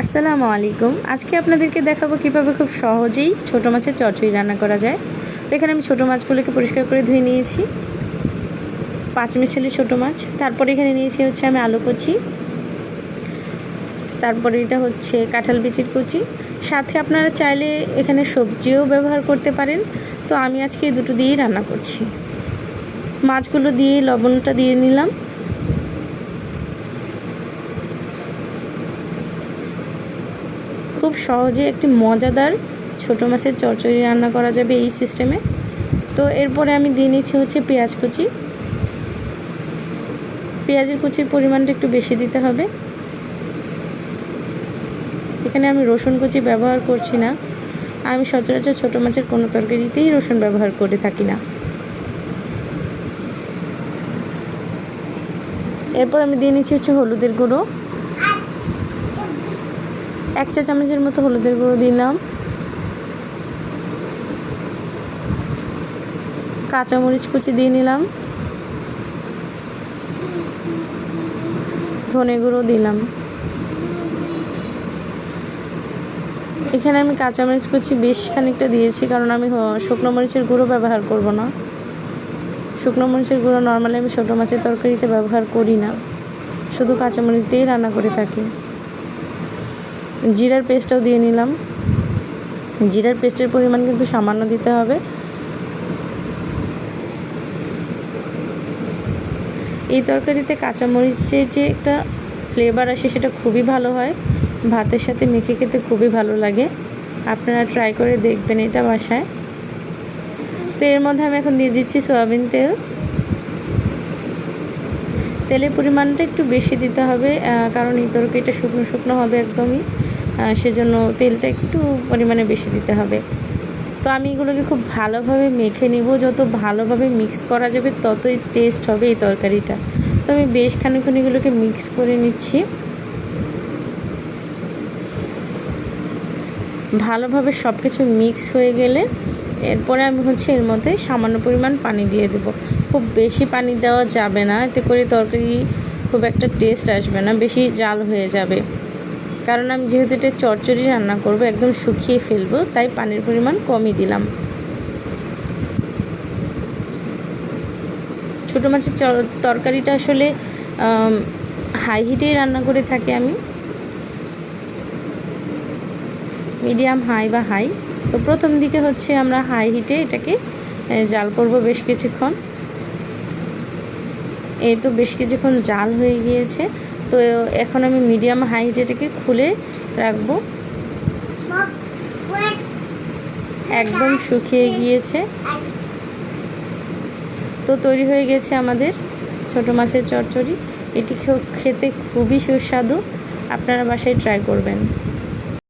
আসসালামু আলাইকুম। আজকে আপনাদেরকে দেখাবো কিভাবে খুব সহজেই ছোটো মাছের চচ্চড়ি রান্না করা যায়। তো এখানে আমি ছোটো মাছগুলোকে পরিষ্কার করে ধুয়ে নিয়েছি, 5 মিশালি ছোটো মাছ। তারপরে এখানে নিয়েছি হচ্ছে আমি আলু কুচি, তারপরে এটা হচ্ছে কাঁঠাল বিচির কুচি। সাথে আপনারা চাইলে এখানে সবজিও ব্যবহার করতে পারেন। তো আমি আজকে এই দুটো দিয়েই রান্না করছি। মাছগুলো দিয়ে লবণটা দিয়ে নিলাম। খুব সহজে একটি মজাদার ছোটো মাছের চচ্চড়ি রান্না করা যাবে এই সিস্টেমে। তো এরপরে আমি দিয়ে নিচ্ছি হচ্ছে পেঁয়াজ কুচি। পেঁয়াজের কুচির পরিমাণটা একটু বেশি দিতে হবে। এখানে আমি রসুন কুচি ব্যবহার করছি না, আমি সচরাচর ছোটো মাছের কোনো তরকারিতেই রসুন ব্যবহার করে থাকি না। এরপর আমি দিয়ে নিচ্ছি হচ্ছে হলুদের গুঁড়ো, 1 চা চামচের মতো হলুদের গুঁড়ো দিলাম। কাঁচামরিচ কুচি দিয়ে নিলাম, ধনে গুঁড়ো দিলাম। এখানে আমি কাঁচামরিচ কুচি বেশ খানিকটা দিয়েছি, কারণ আমি শুকনো মরিচের গুঁড়ো ব্যবহার করব না। শুকনো মরিচের গুঁড়ো নর্মালি আমি ছোটো মাছের তরকারিতে ব্যবহার করি না, শুধু কাঁচামরিচ দিয়েই রান্না করে থাকি। জিরার পেস্টটাও দিয়ে নিলাম। জিরার পেস্টের পরিমাণ কিন্তু সামান্য দিতে হবে। এই তরকারিতে কাঁচামরিচের যে একটা ফ্লেভার আসে সেটা খুবই ভালো হয়, ভাতের সাথে মেখে খেতে খুবই ভালো লাগে। আপনারা ট্রাই করে দেখবেন এটা বাসায়। তো এর মধ্যে আমি এখন দিয়ে দিচ্ছি সয়াবিন তেল। তেলের পরিমাণটা একটু বেশি দিতে হবে, কারণ এই তরকারিটা শুকনো শুকনো হবে একদমই, সেজন্য তেলটা একটু পরিমাণে বেশি দিতে হবে। তো আমি এগুলোকে খুব ভালোভাবে মেখে নিব। যত ভালোভাবে মিক্স করা যাবে ততই টেস্ট হবে এই তরকারিটা। তো আমি বেশ খানিকক্ষণ এগুলোকে মিক্স করে নিচ্ছি। ভালোভাবে সব কিছু মিক্স হয়ে গেলে এরপরে আমি হচ্ছে এর মধ্যে সামান্য পরিমাণ পানি দিয়ে দেব। খুব বেশি পানি দেওয়া যাবে না, এতে করে তরকারি খুব একটা টেস্ট আসবে না, বেশি জাল হয়ে যাবে। কারণ আমি যেহেতু এটা চচ্চড়ি রান্না করব, একদম শুকিয়ে ফেলবো, তাই পানির পরিমাণ কমই দিলাম। ছোটো মাছের তরকারিটা আসলে হাই হিটেই রান্না করে থাকি আমি, মিডিয়াম হাই বা হাই। তো প্রথম দিকে হচ্ছে আমরা হাই হিটে এটাকে জাল করব বেশ কিছুক্ষণ। এই তো বেশ কিছুক্ষণ জাল হয়ে গিয়েছে। তো এখন আমি মিডিয়াম হাই হিটে এটাকে খুলে রাখবো। একদম শুকিয়ে গিয়েছে। তো তৈরি হয়ে গেছে আমাদের ছোটো মাছের চচ্চড়ি। এটি খেতে খুবই সুস্বাদু, আপনারা বাসায় ট্রাই করবেন।